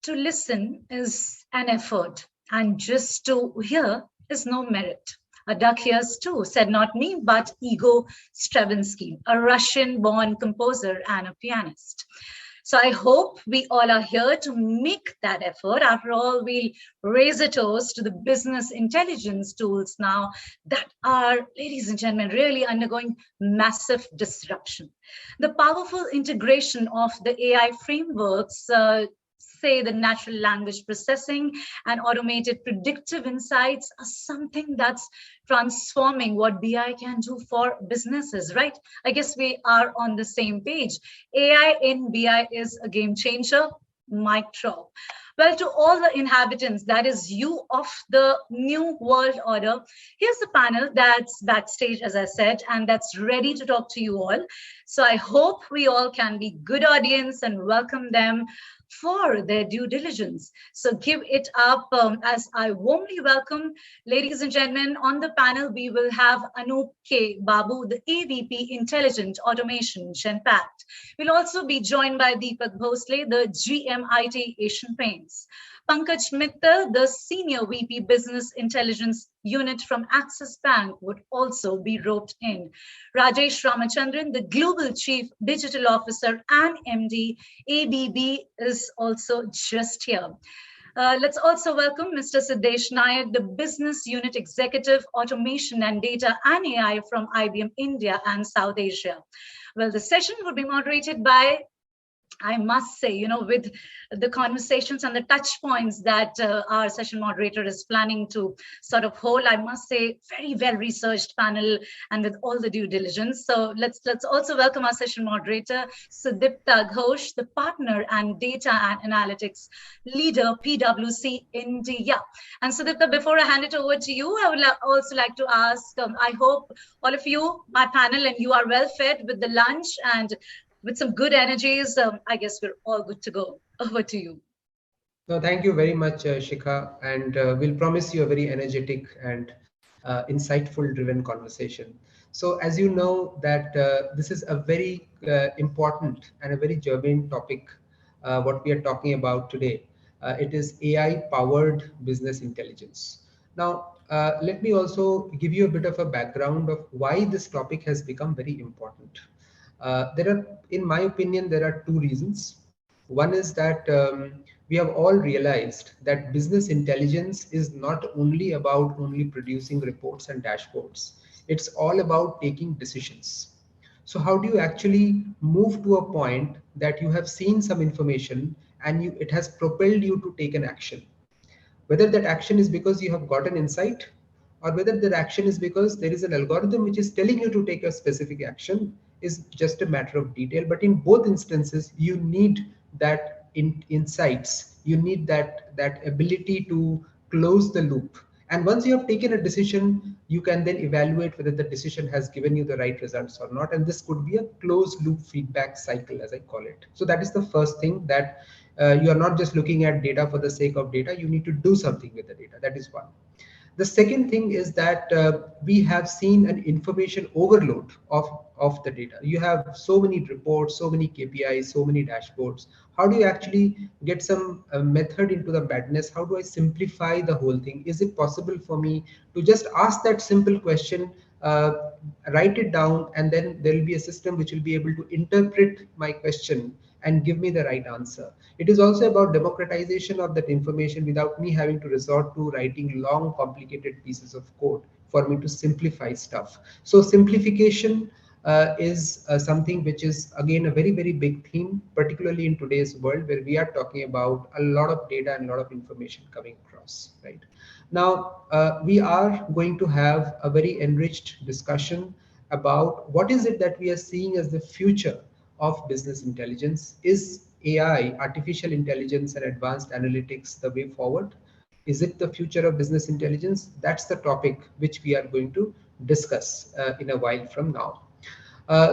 To listen is an effort, and just to hear is no merit. A duck hears too, said not me, but Igor Stravinsky, a Russian born composer and a pianist. So I hope we all are here to make that effort. After all, we'll raise a toast to the business intelligence tools now that are, ladies and gentlemen, really undergoing massive disruption. The powerful integration of the AI frameworks, say the natural language processing and automated predictive insights, are something that's transforming what BI can do for businesses, right? I guess we are on the same page. AI in BI is a game changer. Mic drop. Well, to all the inhabitants, that is you of the new world order, here's the panel that's backstage, as I said, and that's ready to talk to you all. So I hope we all can be good audience and welcome them for their due diligence. So give it up as I warmly welcome, ladies and gentlemen, on the panel, we will have Anup K. Babu, the AVP-Intelligent Automation Genpact. We'll also be joined by Deepak Bhosale, the GMIT Asian Paints. Pankaj Mittal, the Senior VP Business Intelligence Unit from Axis Bank, would also be roped in. Rajesh Ramachandran, the Global Chief Digital Officer and MD, ABB, is also just here. Let's also welcome Mr. Siddhesh Naik, the Business Unit Executive, Automation and Data and AI from IBM India and South Asia. Well, the session will be moderated by, I must say, with the conversations and the touch points that our session moderator is planning to sort of hold, I must say, very well researched panel and with all the due diligence. So let's also welcome our session moderator, Sudipta Ghosh, the partner and data and analytics leader, PwC India. And Sudipta, before I hand it over to you, I would also like to ask, I hope all of you, my panel, and you are well fed with the lunch and with some good energies. I guess we're all good to go. Over to you. No, thank you very much, Shikha, and we'll promise you a very energetic and insightful driven conversation. So as you know that this is a very important and a very germane topic, what we are talking about today. It is AI powered business intelligence. Now, let me also give you a bit of a background of why this topic has become very important. In my opinion, there are two reasons. One is that we have all realized that business intelligence is not only about only producing reports and dashboards. It's all about taking decisions. So how do you actually move to a point that you have seen some information and it has propelled you to take an action? Whether that action is because you have got an insight, or whether that action is because there is an algorithm which is telling you to take a specific action, is just a matter of detail. But in both instances, you need that insights, you need that ability to close the loop. And once you have taken a decision, you can then evaluate whether the decision has given you the right results or not. And this could be a closed loop feedback cycle, as I call it. So that is the first thing, that you are not just looking at data for the sake of data. You need to do something with the data. That is one. The second thing is that we have seen an information overload of the data. You have so many reports, so many KPIs, so many dashboards. How do you actually get some method into the madness? How do I simplify the whole thing? Is it possible for me to just ask that simple question, write it down, and then there will be a system which will be able to interpret my question and give me the right answer? It is also about democratization of that information without me having to resort to writing long, complicated pieces of code for me to simplify stuff. So simplification is something which is again a very, very big theme, particularly in today's world where we are talking about a lot of data and a lot of information coming across, right? Now, we are going to have a very enriched discussion about what is it that we are seeing as the future of business intelligence. Is AI, artificial intelligence and advanced analytics the way forward? Is it the future of business intelligence? That's the topic which we are going to discuss in a while from now.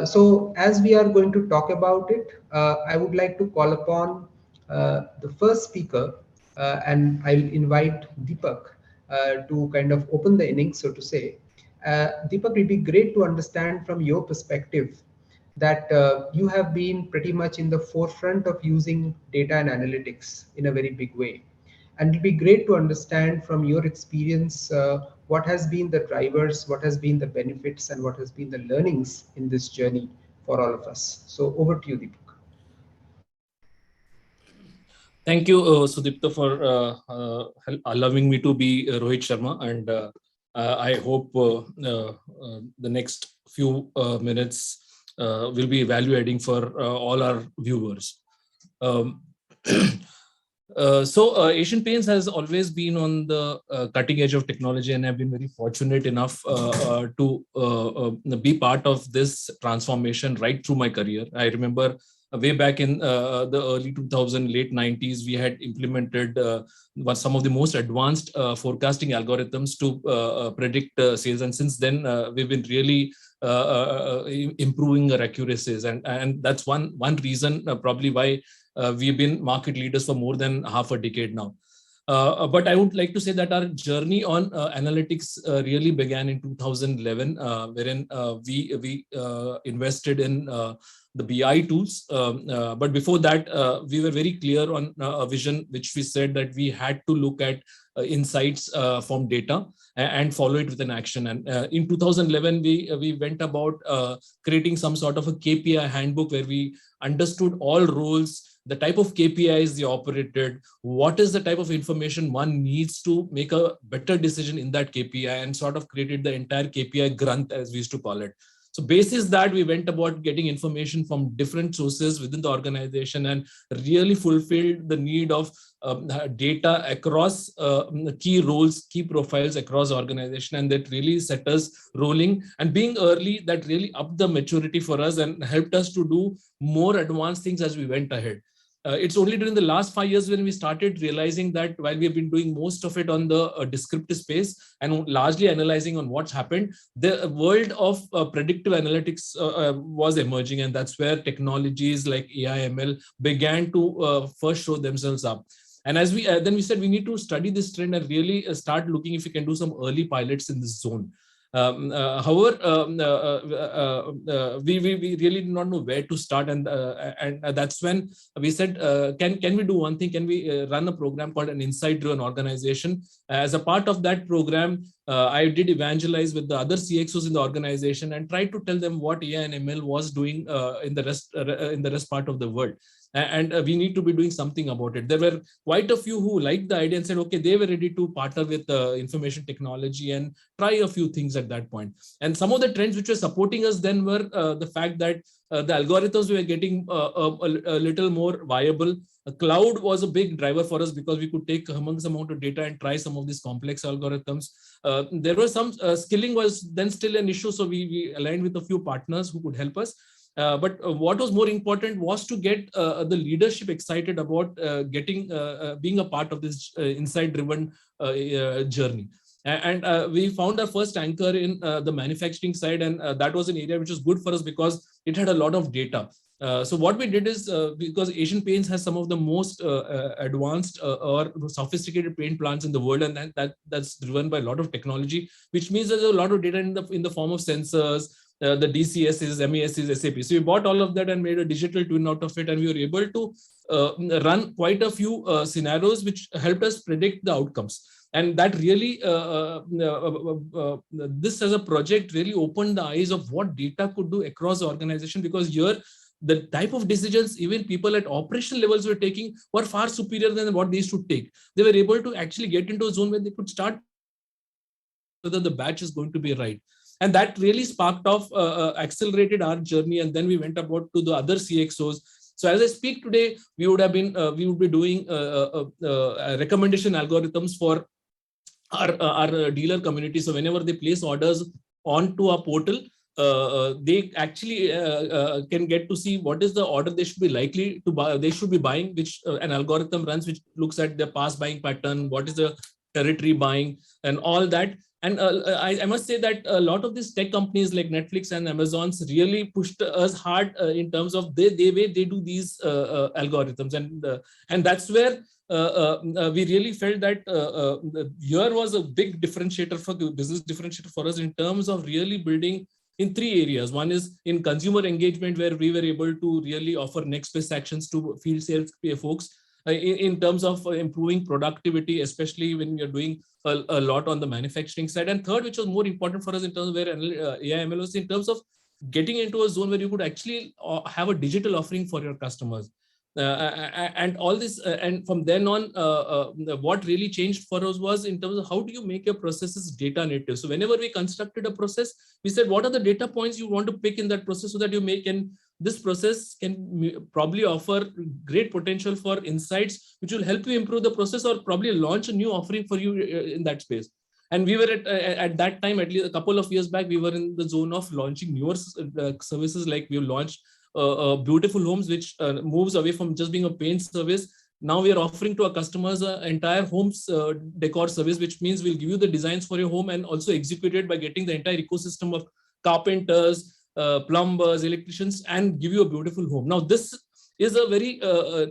So as we are going to talk about it, I would like to call upon the first speaker, and I'll invite Deepak to kind of open the innings, so to say. Deepak, it would be great to understand from your perspective that you have been pretty much in the forefront of using data and analytics in a very big way. And it'll be great to understand from your experience what has been the drivers, what has been the benefits, and what has been the learnings in this journey for all of us. So over to you, Deepak. Thank you, Sudipta, for allowing me to be Rohit Sharma. And I hope the next few minutes will be value adding for all our viewers. Um, Asian Paints has always been on the cutting edge of technology, and I've been very fortunate enough to be part of this transformation right through my career. I remember way back in the early 2000, late 90s, we had implemented some of the most advanced forecasting algorithms to predict sales. And since then, we've been really improving our accuracies. And that's one reason probably why we've been market leaders for more than half a decade now. But I would like to say that our journey on analytics really began in 2011, wherein we invested in the BI tools. But before that, we were very clear on a vision, which we said that we had to look at insights from data and follow it with an action. And in 2011, we went about creating some sort of a KPI handbook where we understood all roles, the type of KPIs they operated, what is the type of information one needs to make a better decision in that KPI, and sort of created the entire KPI grunt, as we used to call it. So basis that, we went about getting information from different sources within the organization and really fulfilled the need of data across key roles, key profiles across the organization. And that really set us rolling. And being early, that really upped the maturity for us and helped us to do more advanced things as we went ahead. It's only during the last 5 years when we started realizing that while we have been doing most of it on the descriptive space and largely analyzing on what's happened, the world of predictive analytics was emerging. And that's where technologies like AI, ML began to first show themselves up. And as we then we said we need to study this trend and really start looking if we can do some early pilots in this zone. However, we really did not know where to start, and that's when we said, can we do one thing? Can we run a program called an insight-driven organization? As a part of that program, I did evangelize with the other CXOs in the organization and tried to tell them what AI and ML was doing in the rest part of the world. And we need to be doing something about it. There were quite a few who liked the idea and said, okay, they were ready to partner with information technology and try a few things at that point. And some of the trends which were supporting us then were the fact that the algorithms were getting a little more viable. Cloud was a big driver for us because we could take a humongous amount of data and try some of these complex algorithms. There was some skilling was then still an issue. So we aligned with a few partners who could help us. But what was more important was to get the leadership excited about being a part of this insight-driven journey. And we found our first anchor in the manufacturing side, and that was an area which was good for us because it had a lot of data. So what we did is, because Asian Paints has some of the most advanced or sophisticated paint plants in the world, and that's driven by a lot of technology, which means there's a lot of data in the form of sensors, the DCSs, MESs, SAP. So we bought all of that and made a digital twin out of it, and we were able to run quite a few scenarios which helped us predict the outcomes. And that really, this as a project really opened the eyes of what data could do across the organization, because here the type of decisions even people at operational levels were taking were far superior than what they used to take. They were able to actually get into a zone where they could start whether the batch is going to be right. And that really sparked off, accelerated our journey. And then we went about to the other CXOs. So as I speak today, we would be doing recommendation algorithms for our dealer community. So whenever they place orders onto our portal, they actually can get to see what is the order they should be likely to buy. They should be buying, which an algorithm runs, which looks at their past buying pattern, what is the territory buying, and all that. And I must say that a lot of these tech companies like Netflix and Amazon's really pushed us hard in terms of the way they do these algorithms, and that's where we really felt that here was a big differentiator for the business differentiator for us in terms of really building in three areas. One is in consumer engagement, where we were able to really offer next best actions to field sales folks in terms of improving productivity, especially when you're doing a lot on the manufacturing side. And third, which was more important for us in terms of where AI ML was, in terms of getting into a zone where you could actually have a digital offering for your customers. And all this, and from then on, what really changed for us was in terms of how do you make your processes data native. So whenever we constructed a process, we said, what are the data points you want to pick in that process so that you make, and this process can probably offer great potential for insights, which will help you improve the process or probably launch a new offering for you in that space. And we were at that time, at least a couple of years back, we were in the zone of launching newer services. Like we launched Beautiful Homes, which moves away from just being a paint service. Now we are offering to our customers an entire homes decor service, which means we'll give you the designs for your home and also execute it by getting the entire ecosystem of carpenters, plumbers, electricians, and give you a beautiful home. Now this is a very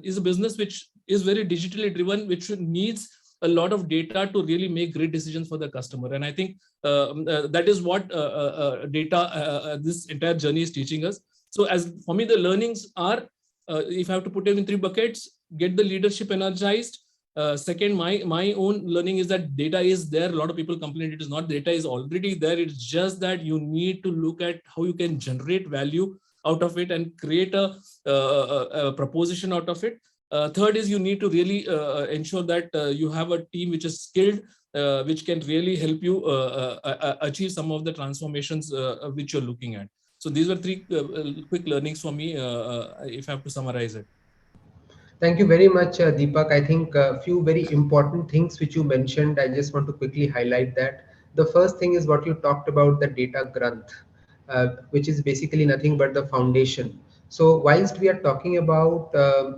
is a business which is very digitally driven, which needs a lot of data to really make great decisions for the customer. And I think that is what data, this entire journey is teaching us. So as for me, the learnings are, if I have to put them in three buckets, get the leadership energized. Second, my own learning is that data is there. A lot of people complain it is not. Data is already there. It's just that you need to look at how you can generate value out of it and create a proposition out of it. Third is you need to really ensure that you have a team which is skilled, which can really help you achieve some of the transformations which you're looking at. So these were three quick learnings for me, if I have to summarize it. Thank you very much, Deepak. I think a few very important things which you mentioned, I just want to quickly highlight that. The first thing is what you talked about, the data granth, which is basically nothing but the foundation. So whilst we are talking about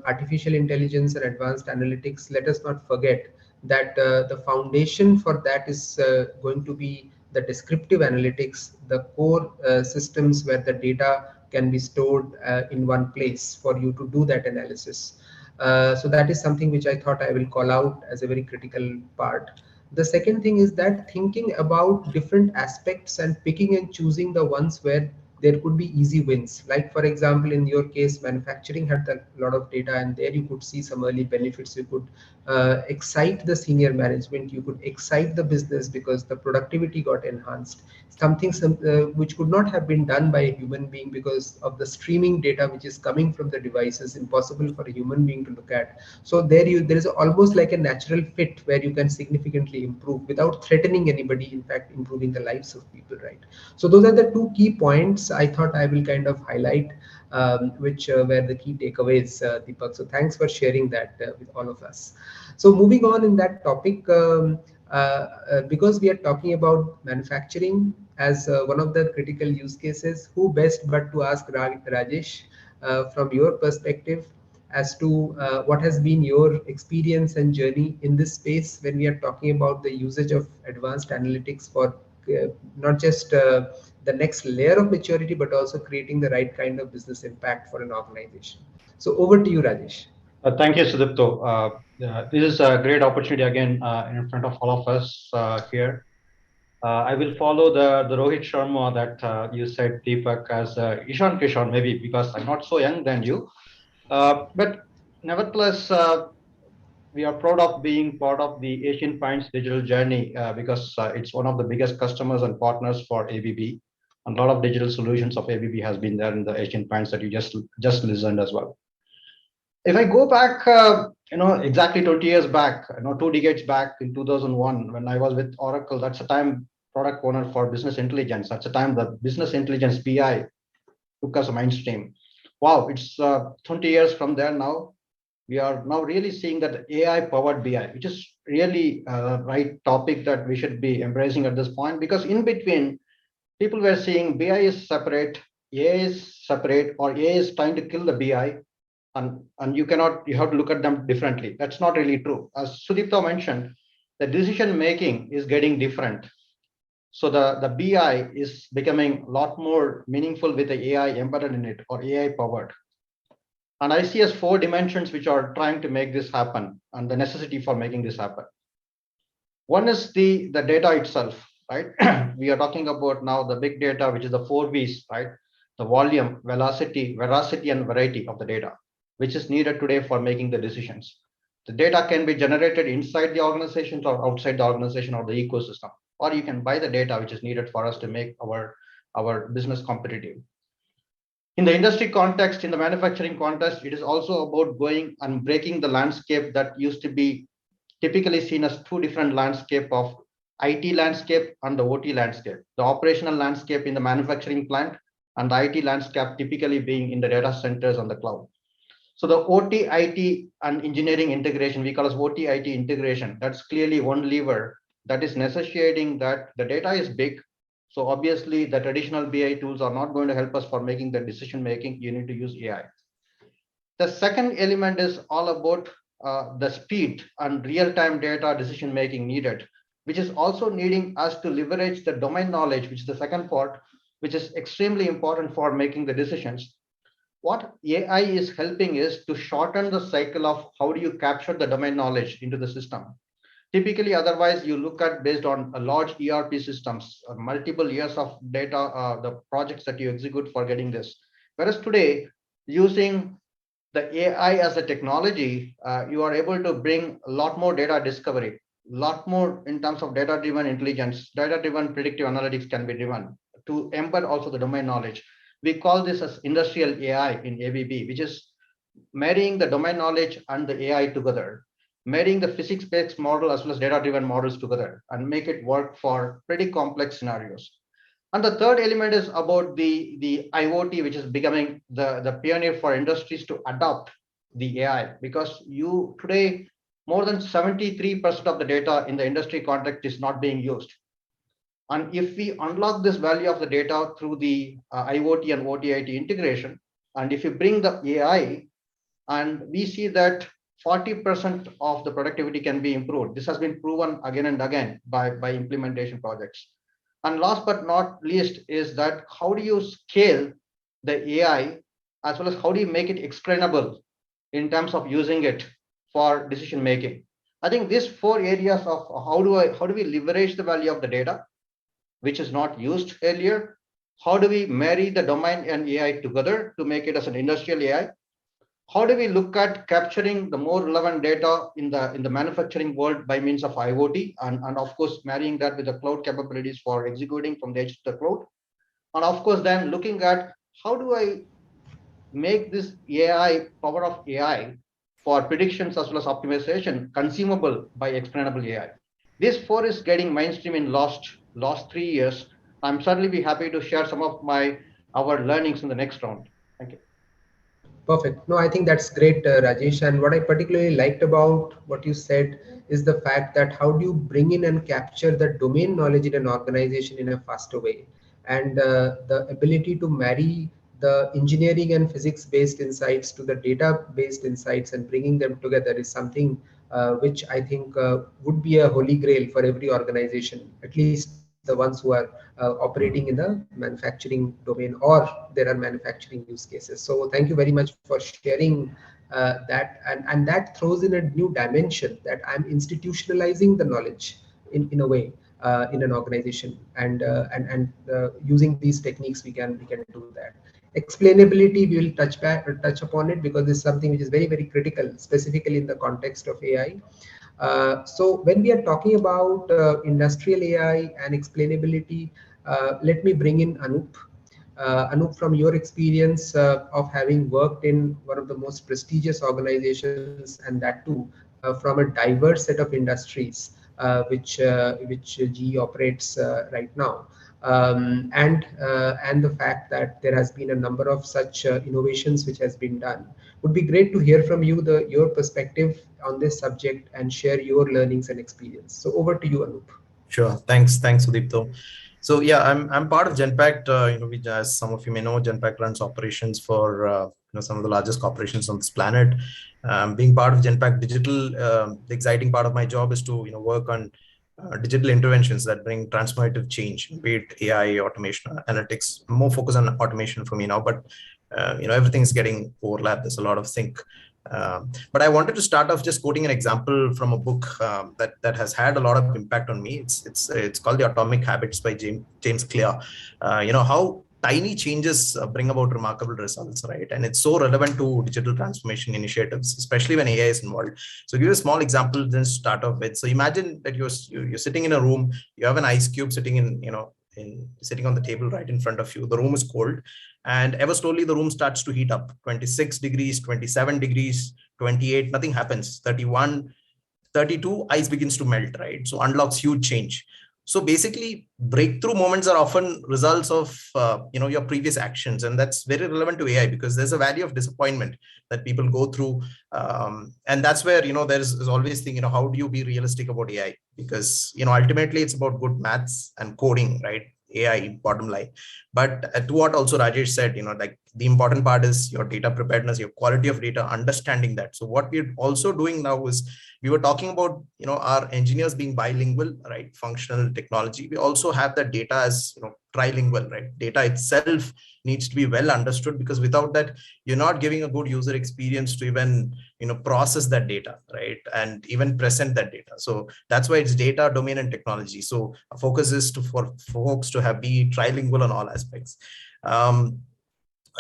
artificial intelligence and advanced analytics, let us not forget that the foundation for that is going to be the descriptive analytics, the core systems where the data can be stored in one place for you to do that analysis. So that is something which I thought I will call out as a very critical part. The second thing is that thinking about different aspects and picking and choosing the ones where there could be easy wins. Like for example, in your case, manufacturing had a lot of data, and there you could see some early benefits. You could excite the senior management, you could excite the business because the productivity got enhanced. Something which could not have been done by a human being because of the streaming data which is coming from the devices, impossible for a human being to look at. So there is almost like a natural fit where you can significantly improve without threatening anybody, in fact improving the lives of people, right? So those are the two key points I thought I will kind of highlight, which were the key takeaways, Deepak. So thanks for sharing that with all of us. So moving on in that topic, because we are talking about manufacturing as one of the critical use cases, who best but to ask Rajesh from your perspective as to what has been your experience and journey in this space when we are talking about the usage of advanced analytics for not just the next layer of maturity, but also creating the right kind of business impact for an organization. So over to you, Rajesh. Thank you, Sudipta. This is a great opportunity again in front of all of us here. I will follow the Rohit Sharma that you said, Deepak, as Ishan Kishan, maybe because I'm not so young than you. But nevertheless, we are proud of being part of the Asian Paints digital journey because it's one of the biggest customers and partners for ABB. And a lot of digital solutions of ABB has been there in the Asian Paints that you just listened as well. If I go back, exactly 20 years back, 2 decades back in 2001, when I was with Oracle, that's the time product owner for business intelligence. That's the time the business intelligence BI took us mainstream. Wow, it's 20 years from there now. We are now really seeing that AI powered BI, which is really a right topic that we should be embracing at this point, because in between, people were saying BI is separate, AI is separate, or AI is trying to kill the BI. And you have to look at them differently. That's not really true. As Sudipta mentioned, the decision making is getting different. So the BI is becoming a lot more meaningful with the AI embedded in it, or AI powered. And I see as 4 dimensions which are trying to make this happen, and the necessity for making this happen. One is the data itself. right? We are talking about now the big data, which is the 4 V's, right? The volume, velocity, veracity, and variety of the data, which is needed today for making the decisions. The data can be generated inside the organizations or outside the organization or the ecosystem, or you can buy the data which is needed for us to make our business competitive. In the industry context, in the manufacturing context, it is also about going and breaking the landscape that used to be typically seen as two different landscape of IT landscape and the OT landscape. The operational landscape in the manufacturing plant and the IT landscape typically being in the data centers on the cloud. So the OT, IT, and engineering integration, we call as OT, IT integration. That's clearly one lever that is necessitating that the data is big. So obviously the traditional BI tools are not going to help us for making the decision making. You need to use AI. The second element is all about the speed and real-time data decision making needed, which is also needing us to leverage the domain knowledge, which is the second part, which is extremely important for making the decisions. What AI is helping is to shorten the cycle of how do you capture the domain knowledge into the system. Typically, otherwise, you look at based on a large ERP systems, multiple years of data, the projects that you execute for getting this. Whereas today, using the AI as a technology, you are able to bring a lot more data discovery, a lot more in terms of data-driven intelligence, data-driven predictive analytics can be driven to embed also the domain knowledge. We call this as industrial AI in AVP, which is marrying the domain knowledge and the AI together, marrying the physics-based model as well as data-driven models together and make it work for pretty complex scenarios. And the third element is about the IoT, which is becoming the pioneer for industries to adopt the AI, because you today, more than 73% of the data in the industry context is not being used. And if we unlock this value of the data through the IoT and OT-IT integration, and if you bring the AI, and we see that 40% of the productivity can be improved. This has been proven again and again by implementation projects. And last but not least is that how do you scale the AI as well as how do you make it explainable in terms of using it for decision making? I think these 4 areas of how do we leverage the value of the data, which is not used earlier? How do we marry the domain and AI together to make it as an industrial AI? How do we look at capturing the more relevant data in the manufacturing world by means of IoT and of course marrying that with the cloud capabilities for executing from the edge to the cloud? And of course then looking at how do I make this AI, power of AI for predictions as well as optimization consumable by explainable AI. This 4 is getting mainstream in last 3 years. I'm certainly be happy to share some of our learnings in the next round. Thank you. Perfect. No, I think that's great, Rajesh. And what I particularly liked about what you said is the fact that how do you bring in and capture the domain knowledge in an organization in a faster way, and the ability to marry the engineering and physics-based insights to the data-based insights and bringing them together is something which I think would be a holy grail for every organization, at least the ones who are operating in the manufacturing domain or there are manufacturing use cases. So thank you very much for sharing that, and that throws in a new dimension that I'm institutionalizing the knowledge in a way in an organization, and using these techniques we can do that. Explainability, we will touch upon it because this is something which is very, very critical, specifically in the context of AI. So when we are talking about industrial AI and explainability, let me bring in Anup. Anup, from your experience of having worked in one of the most prestigious organizations, and that too from a diverse set of industries, which GE operates right now, and the fact that there has been a number of such innovations which has been done. Would be great to hear from you your perspective on this subject and share your learnings and experience. So over to you, Anup. Sure. Thanks, Sudipta. So yeah, I'm part of Genpact. Which, as some of you may know, Genpact runs operations for some of the largest corporations on this planet. Being part of Genpact Digital, the exciting part of my job is to work on digital interventions that bring transformative change, be it AI, automation, analytics. More focus on automation for me now, but everything's getting overlapped. There's a lot of sync. But I wanted to start off just quoting an example from a book that has had a lot of impact on me. It's called The Atomic Habits by James Clear. How tiny changes bring about remarkable results, right? And it's so relevant to digital transformation initiatives, especially when AI is involved. So give you a small example then start off with. So imagine that you're sitting in a room, you have an ice cube sitting sitting on the table right in front of you. The room is cold, and ever slowly the room starts to heat up. 26 degrees, 27 degrees, 28, nothing happens. 31, 32, ice begins to melt, right? So unlocks huge change. So basically, breakthrough moments are often results of your previous actions, and that's very relevant to AI because there's a value of disappointment that people go through, and that's where there's always thing, how do you be realistic about AI? Because ultimately it's about good maths and coding, right? AI bottom line. But to what also Rajesh said, like the important part is your data preparedness, your quality of data, understanding that. So what we're also doing now is we were talking about, our engineers being bilingual, right? Functional technology. We also have that data as, trilingual, right? Data itself needs to be well understood because without that, you're not giving a good user experience to even, process that data, right? And even present that data. So that's why it's data, domain, and technology. So our focus is for folks to be trilingual on all aspects.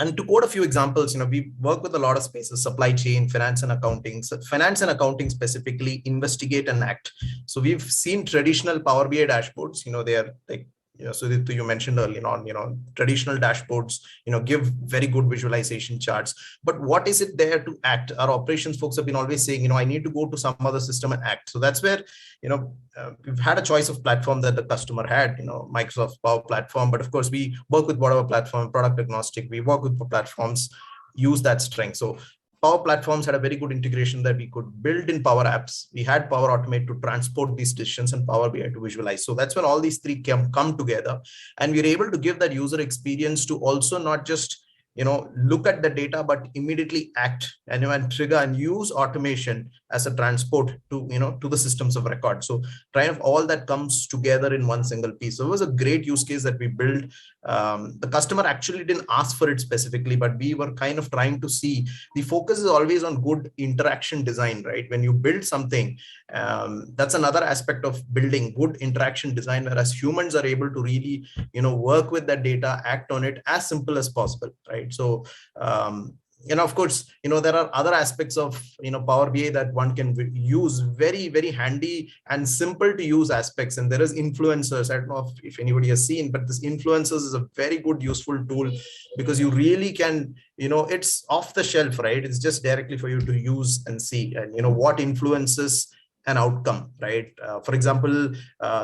And to quote a few examples, we work with a lot of spaces: supply chain, finance and accounting. So finance and accounting specifically investigate and act. So we've seen traditional Power BI dashboards, they are like, so you mentioned earlier on, traditional dashboards, give very good visualization charts. But what is it there to act? Our operations folks have been always saying, I need to go to some other system and act. So that's where, we've had a choice of platform that the customer had, Microsoft Power Platform. But of course, we work with whatever platform, product agnostic. We work with platforms, use that strength. So Power Platforms had a very good integration that we could build in Power Apps. We had Power Automate to transport these decisions and Power BI to visualize. So that's when all these three come together. And we're able to give that user experience to also not just, look at the data, but immediately act and trigger and use automation as a transport to, to the systems of record. So kind of all that comes together in one single piece. So it was a great use case that we built. The customer actually didn't ask for it specifically, but we were kind of trying to see the focus is always on good interaction design, right? When you build something, that's another aspect of building good interaction design, whereas humans are able to really, work with that data, act on it as simple as possible, right? So, of course, there are other aspects of, Power BI that one can use, very, very handy and simple to use aspects. And there is influencers. I don't know if anybody has seen, but this influencers is a very good, useful tool because you really can, it's off the shelf, right? It's just directly for you to use and see, and, what influences an outcome, right? For example,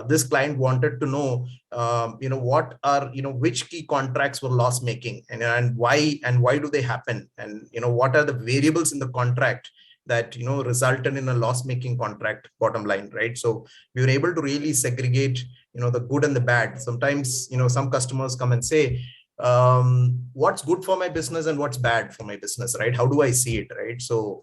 this client wanted to know, what are, which key contracts were loss making and why do they happen? And, what are the variables in the contract that, resulted in a loss making contract bottom line, right? So we were able to really segregate, the good and the bad. Sometimes, some customers come and say, what's good for my business and what's bad for my business, right? How do I see it, right? So,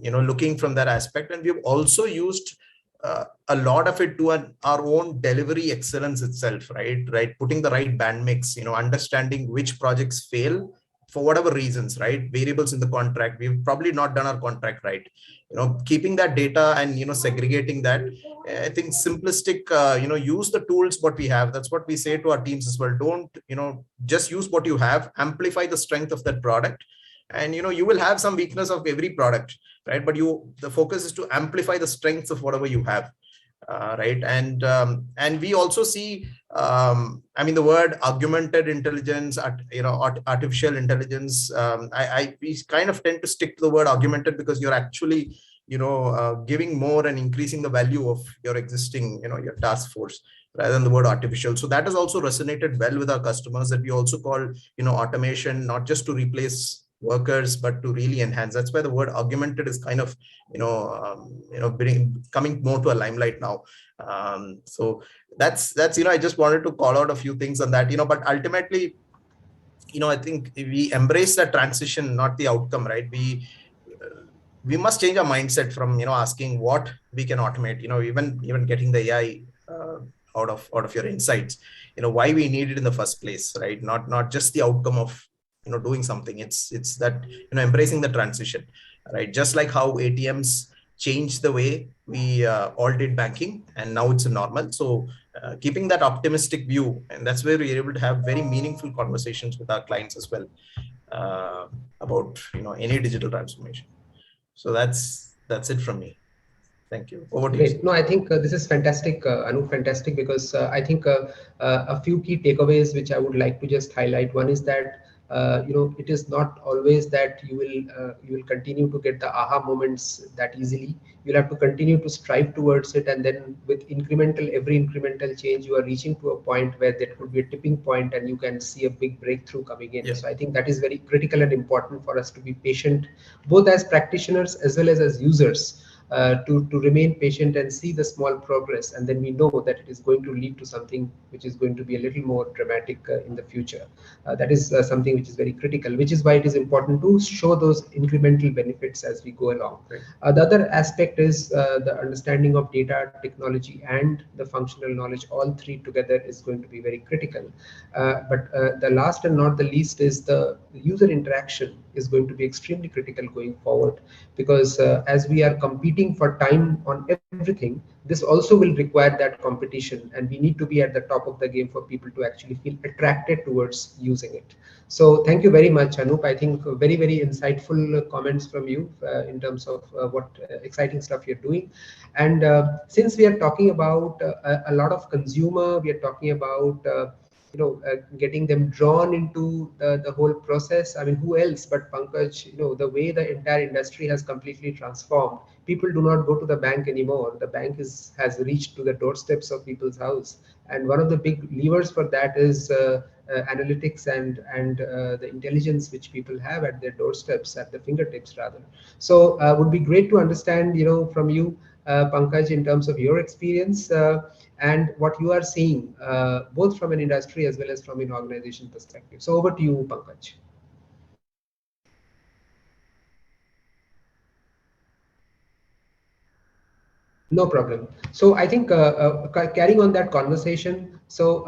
looking from that aspect, and we've also used a lot of it to our own delivery excellence itself, right? Putting the right band mix, understanding which projects fail for whatever reasons, right? Variables in the contract. We've probably not done our contract right. Keeping that data and, segregating that. I think simplistic, use the tools what we have. That's what we say to our teams as well. Don't, just use what you have, amplify the strength of that product. And, you will have some weakness of every product, right? But the focus is to amplify the strengths of whatever you have. Right. And we also see, the word augmented intelligence, artificial intelligence. We kind of tend to stick to the word augmented because you're actually, giving more and increasing the value of your existing, your task force rather than the word artificial. So that has also resonated well with our customers, that we also call, automation, not just to replace workers, but to really enhance. That's why the word augmented is kind of, coming more to a limelight now. So that's, I just wanted to call out a few things on that, but ultimately, I think we embrace the transition, not the outcome, right? We must change our mindset from, asking what we can automate, even getting the AI out of your insights, why we need it in the first place, right? Not just the outcome of, doing something. It's that, embracing the transition. right? Just like how ATMs changed the way we all did banking, and now it's a normal. So keeping that optimistic view, and that's where we're able to have very meaningful conversations with our clients as well, about any digital transformation. So that's it from me. Thank you. Over to you. Great. No, I think this is fantastic, Anu, fantastic, because I think a few key takeaways which I would like to just highlight. One is that it is not always that you will continue to get the aha moments that easily. You'll have to continue to strive towards it, and then with every incremental change, you are reaching to a point where there could be a tipping point, and you can see a big breakthrough coming in. Yeah. So I think that is very critical and important for us to be patient, both as practitioners as well as users. To remain patient and see the small progress, and then we know that it is going to lead to something which is going to be a little more dramatic in the future. That is something which is very critical, which is why it is important to show those incremental benefits as we go along. Right. The other aspect is the understanding of data, technology, and the functional knowledge. All three together is going to be very critical. But the last and not the least is the user interaction is going to be extremely critical going forward, because as we are competing for time on everything, this also will require that competition, and we need to be at the top of the game for people to actually feel attracted towards using it. So thank you very much, Anup. I think very, very insightful comments from you in terms of what exciting stuff you're doing. And since we are talking about a lot of consumer, we are talking about getting them drawn into the whole process. I mean, who else but Pankaj? The way the entire industry has completely transformed. People do not go to the bank anymore. The bank has reached to the doorsteps of people's house, and one of the big levers for that is analytics and the intelligence which people have at their doorsteps, at the fingertips rather. So would be great to understand, from you, Pankaj, in terms of your experience. And what you are seeing, both from an industry as well as from an organization perspective. So over to you, Pankaj. No problem. So I think carrying on that conversation, so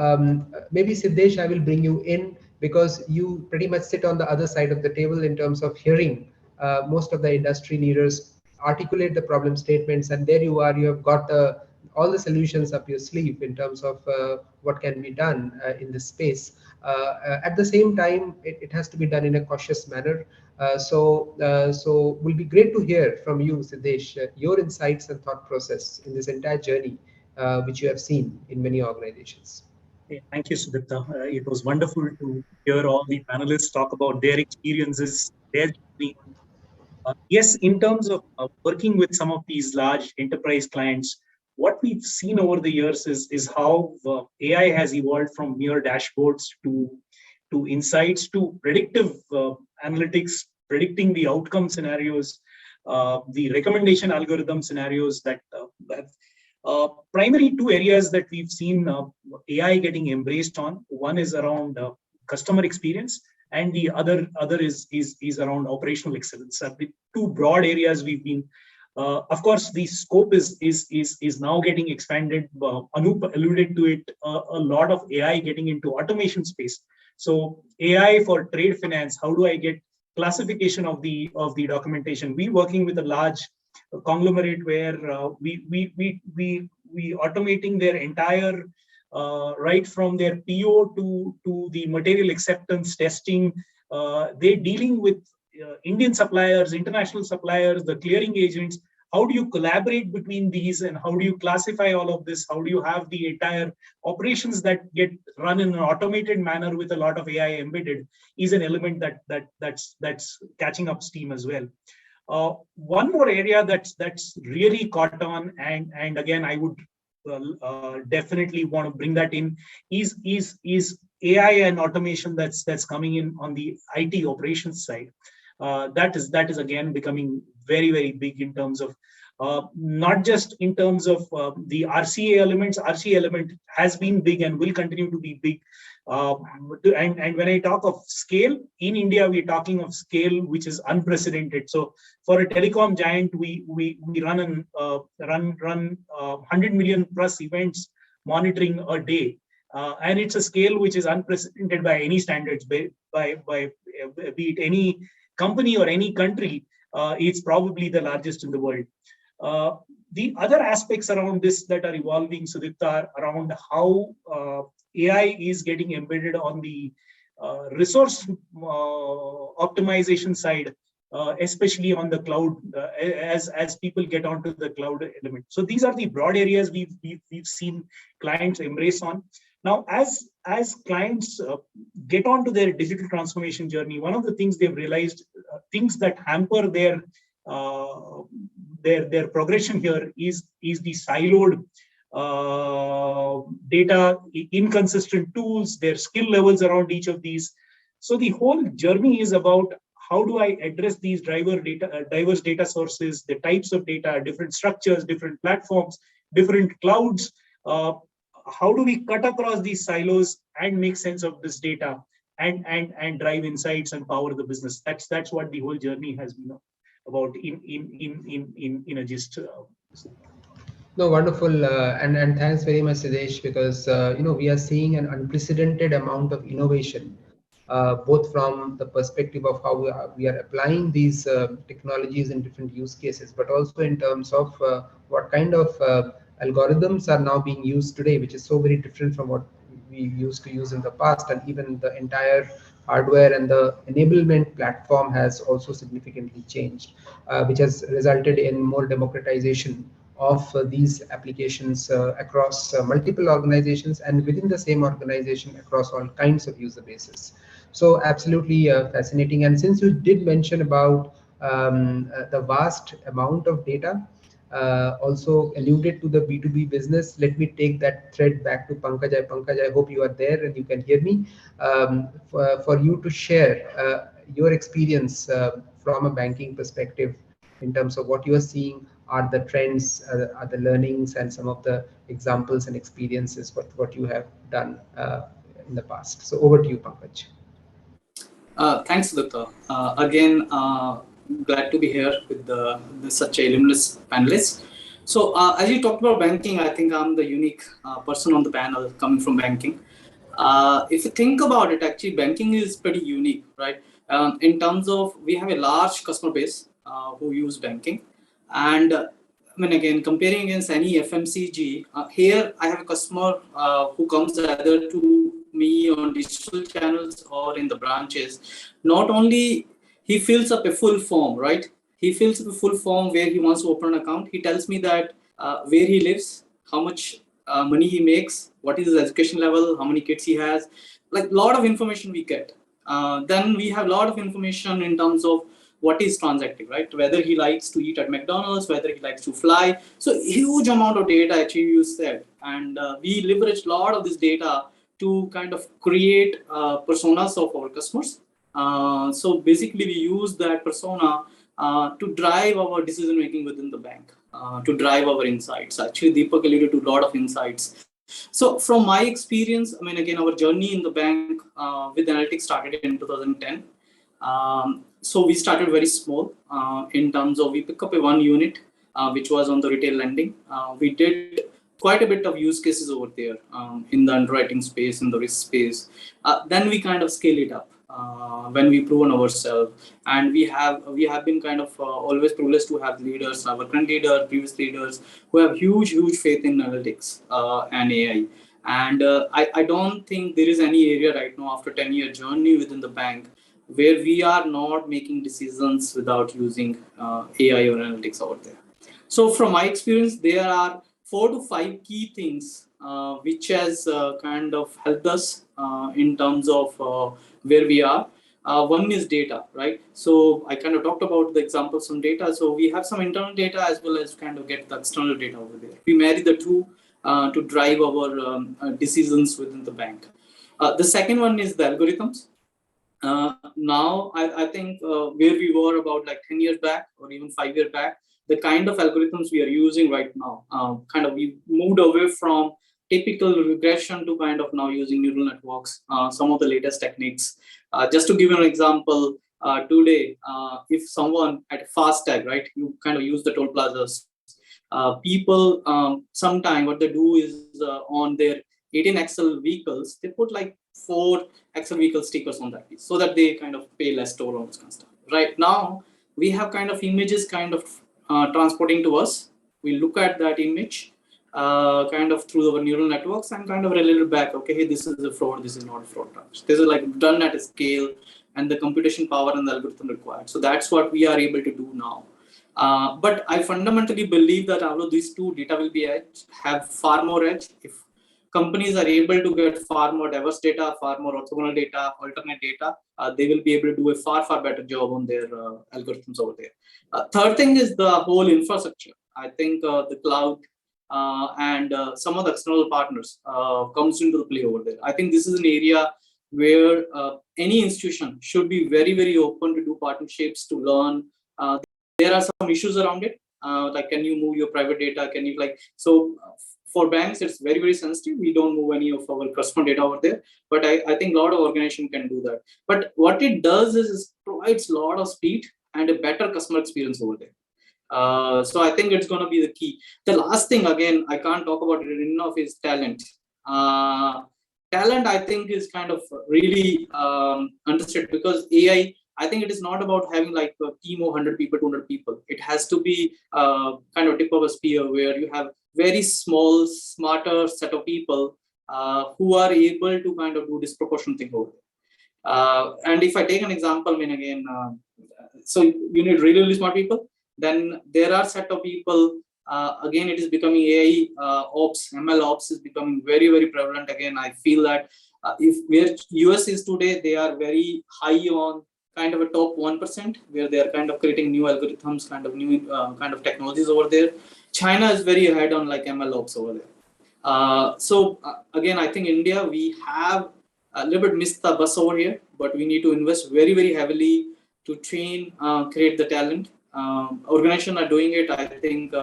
maybe Siddhesh, I will bring you in, because you pretty much sit on the other side of the table in terms of hearing most of the industry leaders articulate the problem statements, and there you are, you have got all the solutions up your sleeve in terms of what can be done in this space. At the same time, it has to be done in a cautious manner. So will be great to hear from you, Siddhesh, your insights and thought process in this entire journey, which you have seen in many organizations. Thank you, Sudipta. It was wonderful to hear all the panelists talk about their experiences, their journey. Yes, in terms of working with some of these large enterprise clients, what we've seen over the years is how AI has evolved from mere dashboards to insights to predictive analytics, predicting the outcome scenarios, the recommendation algorithm scenarios that primary two areas that we've seen AI getting embraced on. One is around customer experience, and the other is around operational excellence. The two broad areas we've been. Of course, the scope is now getting expanded. Anup alluded to it. A lot of AI getting into automation space. So AI for trade finance. How do I get classification of the documentation? We working with a large conglomerate where we automating their entire right from their PO to the material acceptance testing. They're dealing with Indian suppliers, international suppliers, the clearing agents. How do you collaborate between these, and how do you classify all of this? How do you have the entire operations that get run in an automated manner with a lot of AI embedded is an element that's catching up steam as well. One more area that's really caught on, and again I would definitely want to bring that in is AI and automation that's coming in on the IT operations side. That is again becoming very, very big in terms of not just in terms of the RCA elements. RCA element has been big and will continue to be big. And when I talk of scale in India, we're talking of scale which is unprecedented. So for a telecom giant, we run 100 million plus events monitoring a day, and it's a scale which is unprecedented by any standards, by be it any company or any country. It's probably the largest in the world. The other aspects around this that are evolving, Sudipta, are around how AI is getting embedded on the resource optimization side, especially on the cloud, as people get onto the cloud element. So these are the broad areas we've seen clients embrace on. Now, as clients get onto their digital transformation journey, one of the things they've realized, things that hamper their progression here is the siloed data, inconsistent tools, their skill levels around each of these. So the whole journey is about how do I address these diverse data sources, the types of data, different structures, different platforms, different clouds. How do we cut across these silos and make sense of this data and drive insights and power the business? That's what the whole journey has been about in a gist. No, wonderful, and thanks very much, Siddhesh, because we are seeing an unprecedented amount of innovation, both from the perspective of how we are applying these technologies in different use cases, but also in terms of what kind of algorithms are now being used today, which is so very different from what we used to use in the past, and even the entire hardware and the enablement platform has also significantly changed, which has resulted in more democratization of these applications across multiple organizations and within the same organization across all kinds of user bases. So absolutely fascinating. And since you did mention about the vast amount of data, also alluded to the B2B business, let me take that thread back to Pankaj. Pankaj, I hope you are there and you can hear me. For you to share your experience from a banking perspective in terms of what you are seeing, are the trends, are the learnings, and some of the examples and experiences what you have done in the past. So over to you, Pankaj. Thanks, Sudipta. Again, glad to be here with such a luminous panelists. So, as you talked about banking, I think I'm the unique person on the panel coming from banking. If you think about it, actually, banking is pretty unique, right? In terms of, we have a large customer base who use banking. And I mean, again, comparing against any FMCG, here I have a customer who comes either to me on digital channels or in the branches. Not only he fills up a full form, right? He fills up a full form where he wants to open an account. He tells me that where he lives, how much money he makes, what is his education level, how many kids he has, like a lot of information we get. Then we have a lot of information in terms of what is transacting, right? Whether he likes to eat at McDonald's, whether he likes to fly. So huge amount of data actually you said. And we leverage a lot of this data to kind of create personas of our customers. So basically we use that persona to drive our decision making within the bank, to drive our insights. Actually, Deepak alluded to a lot of insights. So from my experience, I mean, again, our journey in the bank with analytics started in 2010. So we started very small in terms of we pick up a one unit, which was on the retail lending. We did quite a bit of use cases over there in the underwriting space, in the risk space. Then we kind of scale it up when we proven ourselves, and we have been kind of always privileged to have leaders, our current leader, previous leaders, who have huge faith in analytics and AI. And I don't think there is any area right now after 10-year journey within the bank where we are not making decisions without using AI or analytics out there. So from my experience, there are 4 to 5 key things which has kind of helped us in terms of where we are. One is data, right? So I kind of talked about the examples from data. So we have some internal data as well as kind of get the external data over there. We marry the two to drive our decisions within the bank. The second one is the algorithms. Now I think where we were about like 10 years back or even 5 years back, the kind of algorithms we are using right now, kind of we moved away from typical regression to kind of now using neural networks, some of the latest techniques. Just to give you an example, today, if someone at FASTag, right, you kind of use the toll plazas, people sometime what they do is on their 18 axle vehicles, they put like 4 axle vehicle stickers on that piece so that they kind of pay less toll on this kind of stuff. Right now, we have kind of images kind of transporting to us. We look at that image kind of through our neural networks and kind of relate it back. Okay, hey, this is a fraud, this is not a fraud. This is like done at a scale and the computation power and the algorithm required. So that's what we are able to do now. But I fundamentally believe that out of these two, data will be have far more edge. If companies are able to get far more diverse data, far more orthogonal data, alternate data, they will be able to do a far better job on their algorithms over there. Third thing is the whole infrastructure. I think the cloud and some of the external partners comes into the play over there. I think this is an area where any institution should be very open to do partnerships to learn. There are some issues around it, like can you move your private data? Can you for banks, it's very sensitive. We don't move any of our customer data over there, but I think a lot of organization can do that. But what it does is provides a lot of speed and a better customer experience over there. So I think it's going to be the key. The last thing, again, I can't talk about it enough, is talent. Talent, I think, is kind of really understood, because AI, I think it is not about having like a team of 100 people, 200 people. It has to be kind of tip of a spear where you have very small, smarter set of people who are able to kind of do disproportionate thing over there. And if I take an example, I mean, again, so you need really smart people. Then there are set of people, again, it is becoming AI ops, ML ops is becoming very prevalent. Again, I feel that if where US is today, they are very high on kind of a top 1%, where they are kind of creating new algorithms, kind of new kind of technologies over there. China is very ahead on like ML ops over there. So again, I think India, we have a little bit missed the bus over here, but we need to invest very heavily to train, create the talent. Organizations are doing it, I think,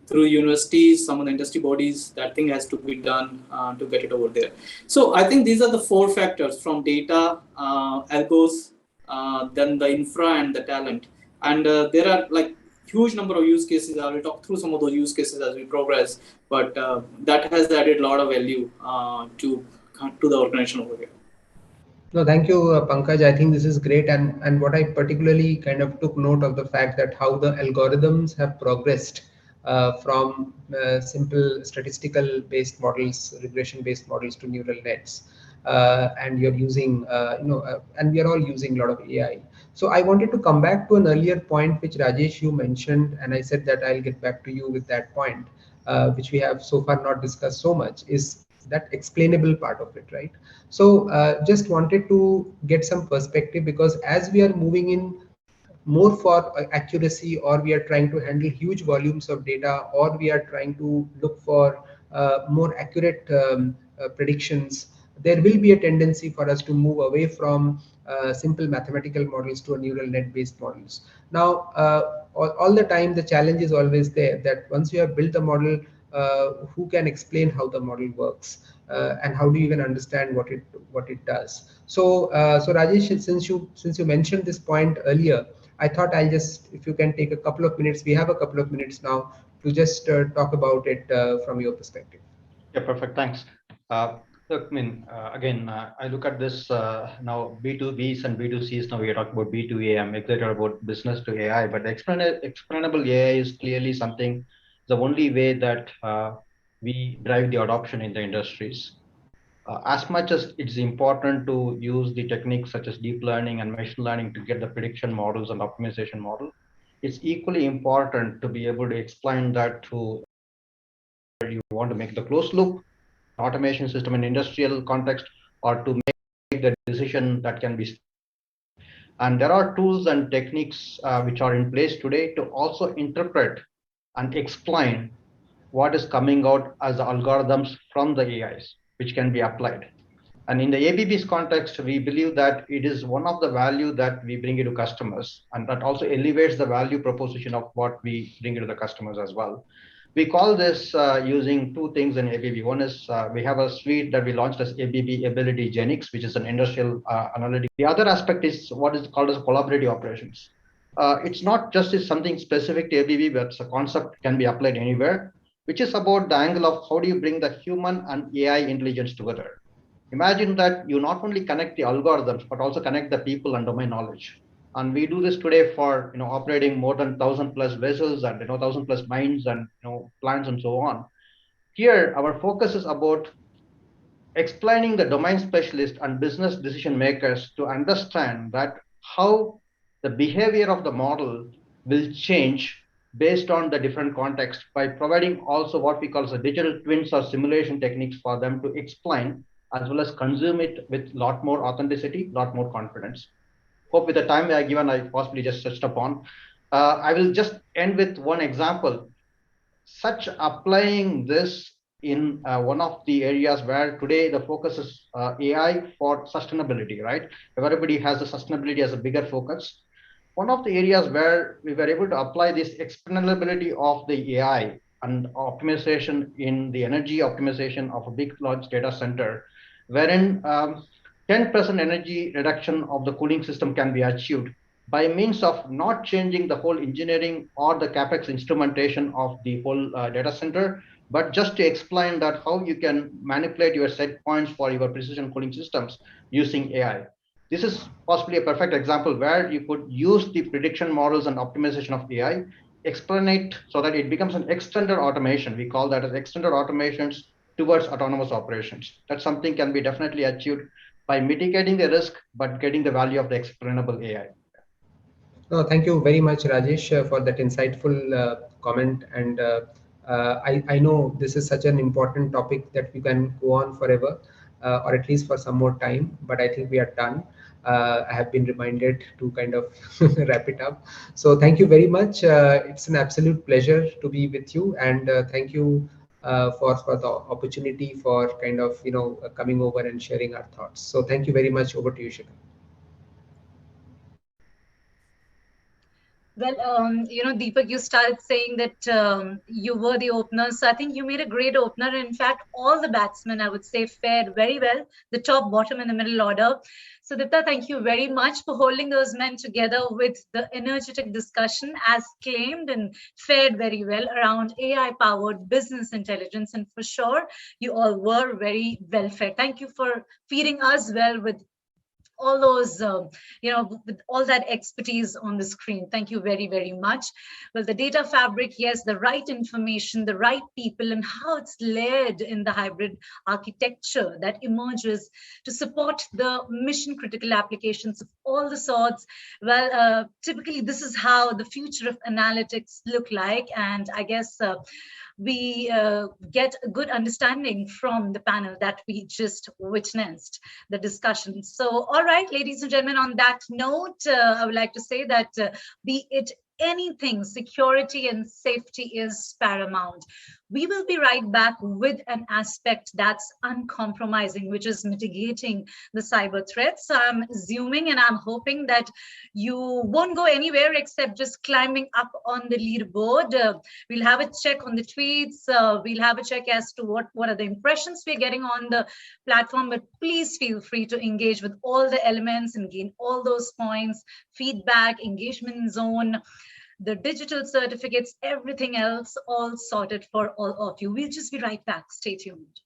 through universities, some of the industry bodies. That thing has to be done to get it over there. So I think these are the 4 factors, from data, algos, then the infra and the talent. And there are like huge number of use cases. I will talk through some of those use cases as we progress, but that has added a lot of value to the organization over here. No, thank you, Pankaj. I think this is great. And what I particularly kind of took note of the fact that how the algorithms have progressed from simple statistical based models, regression based models, to neural nets. And you're using, and we are all using a lot of AI. So I wanted to come back to an earlier point, which Rajesh, you mentioned, and I said that I'll get back to you with that point, which we have so far not discussed so much, is that explainable part of it, right? So just wanted to get some perspective, because as we are moving in more for accuracy, or we are trying to handle huge volumes of data, or we are trying to look for more accurate predictions, there will be a tendency for us to move away from simple mathematical models to a neural net based models. Now, all the time, the challenge is always there, that once you have built a model, who can explain how the model works, and how do you even understand what it does? So Rajesh, since you mentioned this point earlier, I thought I'll just, if you can take a couple of minutes, we have a couple of minutes now to just talk about it from your perspective. Yeah, perfect. Thanks. Look, I mean, again, I look at this now, B2Bs and B2Cs. Now we are talking about B2A. I'm excited about business to AI, but explainable AI is clearly something, the only way that we drive the adoption in the industries. As much as it's important to use the techniques such as deep learning and machine learning to get the prediction models and optimization model, it's equally important to be able to explain that to you want to make the closed loop automation system in industrial context, or to make the decision that can be. And there are tools and techniques which are in place today to also interpret and explain what is coming out as the algorithms from the AIs, which can be applied. And in the ABB's context, we believe that it is one of the value that we bring into customers, and that also elevates the value proposition of what we bring into the customers as well. We call this using 2 things in ABB. One is we have a suite that we launched as ABB Ability Genix, which is an industrial analytic. The other aspect is what is called as collaborative operations. It's not just something specific to ABB, but a concept can be applied anywhere, which is about the angle of how do you bring the human and AI intelligence together. Imagine that you not only connect the algorithms, but also connect the people and domain knowledge. And we do this today for operating more than 1,000+ vessels and 1,000+ mines and plants and so on. Here, our focus is about explaining the domain specialists and business decision makers to understand that how the behavior of the model will change based on the different context by providing also what we call as a digital twins or simulation techniques for them to explain as well as consume it with a lot more authenticity, lot more confidence. Hope with the time I given, I possibly just touched upon. I will just end with one example. Such applying this in one of the areas where today the focus is AI for sustainability, right? Everybody has the sustainability as a bigger focus. One of the areas where we were able to apply this explainability of the AI and optimization in the energy optimization of a big large data center, wherein 10% energy reduction of the cooling system can be achieved by means of not changing the whole engineering or the capex instrumentation of the whole data center, but just to explain that how you can manipulate your set points for your precision cooling systems using AI. This is possibly a perfect example where you could use the prediction models and optimization of AI, explain it so that it becomes an extended automation. We call that as extended automations towards autonomous operations. That something can be definitely achieved by mitigating the risk, but getting the value of the explainable AI. No, thank you very much, Rajesh, for that insightful comment. And I know this is such an important topic that we can go on forever, or at least for some more time, but I think we are done. I have been reminded to kind of wrap it up. So thank you very much. It's an absolute pleasure to be with you, and thank you for the opportunity for kind of coming over and sharing our thoughts. So thank you very much. Over to you, Shikha. Well, Deepak, you started saying that you were the opener. So I think you made a great opener. In fact, all the batsmen, I would say, fared very well. The top, bottom, and the middle order. So, Sudipta, thank you very much for holding those men together with the energetic discussion as claimed and fared very well around AI-powered business intelligence. And for sure, you all were very well fed. Thank you for feeding us well with all those, with all that expertise on the screen. Thank you very, very much. Well, the data fabric, yes, the right information, the right people, and how it's layered in the hybrid architecture that emerges to support the mission critical applications of all the sorts. Well, typically, this is how the future of analytics look like. And I guess we get a good understanding from the panel that we just witnessed the discussion. So, all right, ladies and gentlemen, on that note, I would like to say that be it anything, security and safety is paramount. We will be right back with an aspect that's uncompromising, which is mitigating the cyber threats. So I'm assuming and I'm hoping that you won't go anywhere except just climbing up on the leaderboard. We'll have a check on the tweets. We'll have a check as to what are the impressions we're getting on the platform. But please feel free to engage with all the elements and gain all those points, feedback, engagement zone, the digital certificates, everything else, all sorted for all of you. We'll just be right back. Stay tuned.